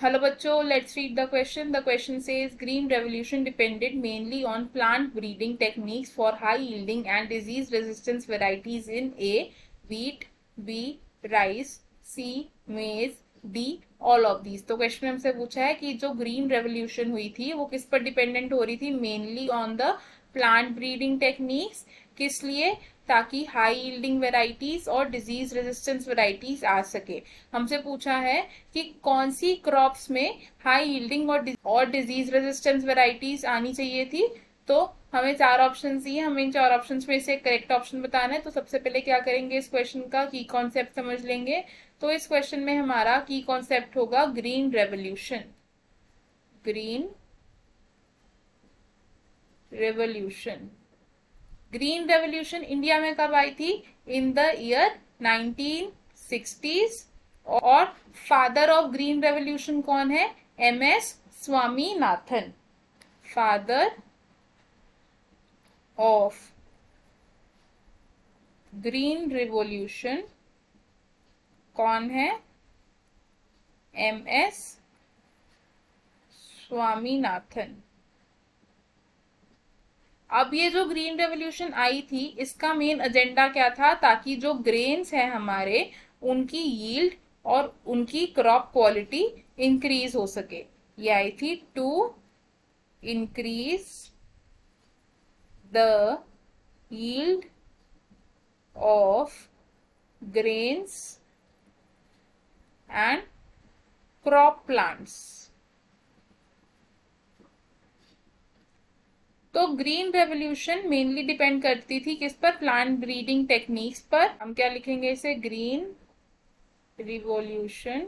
Hello bachcho, let's read the question. The question says green revolution depended mainly on plant breeding techniques for high yielding and disease resistance varieties in A. wheat, B. rice, C. maize, D. all of these. तो question में हमसे पूछा है कि जो green revolution हुई थी वो किस पर डिपेंडेंट हो रही थी, mainly on the plant breeding techniques. किस लिए? ताकि हाई यील्डिंग वेराइटीज और डिजीज रेजिस्टेंस वेराइटीज आ सके। हमसे पूछा है कि कौन सी क्रॉप्स में हाई यील्डिंग और डिजीज रेजिस्टेंस वेराइटीज आनी चाहिए थी। तो हमें चार ऑप्शन दिए, हमें इन चार ऑप्शन में से करेक्ट ऑप्शन बताना है। तो सबसे पहले क्या करेंगे, इस क्वेश्चन का की कॉन्सेप्ट समझ लेंगे। तो इस क्वेश्चन में हमारा की कॉन्सेप्ट होगा green revolution. Green revolution, green revolution India में कब आई थी? In the year 1960s। और फादर ऑफ ग्रीन रेवोल्यूशन कौन है? MS Swaminathan. Father of green revolution कौन है? MS स्वामीनाथन। अब ये जो ग्रीन रेवोल्यूशन आई थी इसका मेन एजेंडा क्या था? ताकि जो ग्रेन्स हैं हमारे उनकी यील्ड और उनकी क्रॉप क्वालिटी इंक्रीज हो सके। ये आई थी to increase the yield of grains and crop plants. तो ग्रीन रेवोल्यूशन मेनली डिपेंड करती थी किस पर? प्लांट ब्रीडिंग टेक्निक्स पर। हम क्या लिखेंगे इसे? ग्रीन रिवॉल्यूशन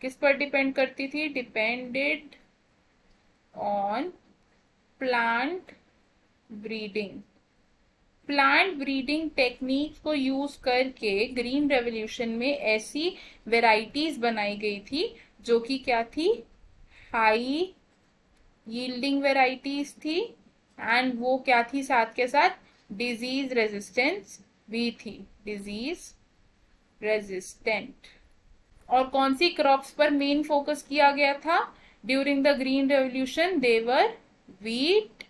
किस पर डिपेंड करती थी? Depended on plant breeding. Plant breeding technique को यूज करके ग्रीन रेवोल्यूशन में ऐसी वेराइटीज बनाई गई थी जो कि क्या थी? हाई यील्डिंग वेराइटीज थी। एंड वो क्या थी? साथ के साथ डिजीज रेजिस्टेंस भी थी, डिजीज रेजिस्टेंट। और कौन सी क्रॉप्स पर मेन फोकस किया गया था during the green revolution? They're wheat,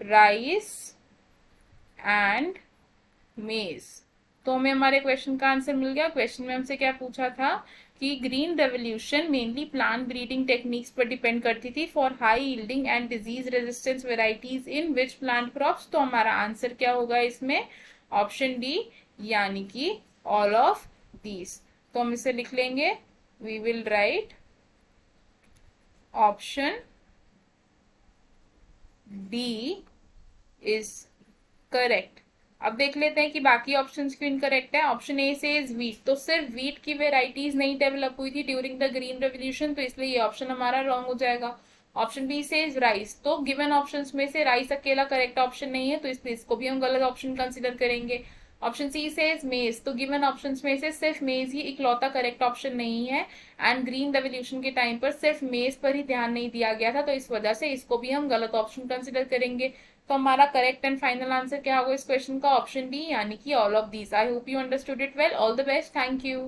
rice and maize. तो हमें हमारे क्वेश्चन का आंसर मिल गया। क्वेश्चन में हमसे क्या पूछा था कि green revolution mainly plant breeding techniques पर डिपेंड करती थी for high yielding and disease resistance varieties in which plant crops. तो हमारा आंसर क्या होगा इसमें? ऑप्शन डी, यानी कि ऑल ऑफ दीज। तो हम इसे लिख लेंगे, we will write option D is correct. अब देख लेते हैं कि बाकी ऑप्शंस क्यों इनकरेक्ट है। ऑप्शन ए से इज वीट, तो सिर्फ वीट की वेराइटीज नहीं डेवलप हुई थी ड्यूरिंग द ग्रीन रेवोल्यूशन, तो इसलिए ये ऑप्शन हमारा रॉन्ग हो जाएगा। ऑप्शन बी से इज राइस, तो गिवन ऑप्शंस में से राइस अकेला करेक्ट ऑप्शन नहीं है, तो इसलिए इसको भी हम गलत ऑप्शन कंसिडर करेंगे। ऑप्शन सी से इज मेज, तो गिवन ऑप्शंस में से सिर्फ मेज ही इकलौता करेक्ट ऑप्शन नहीं है। एंड ग्रीन रेवोल्यूशन के टाइम पर सिर्फ मेज पर ही ध्यान नहीं दिया गया था, तो इस वजह से इसको भी हम गलत ऑप्शन कंसिडर करेंगे। तो हमारा करेक्ट एंड फाइनल आंसर क्या होगा इस क्वेश्चन का? ऑप्शन डी, यानी कि all of these. I hope you understood it well. All the best, thank you.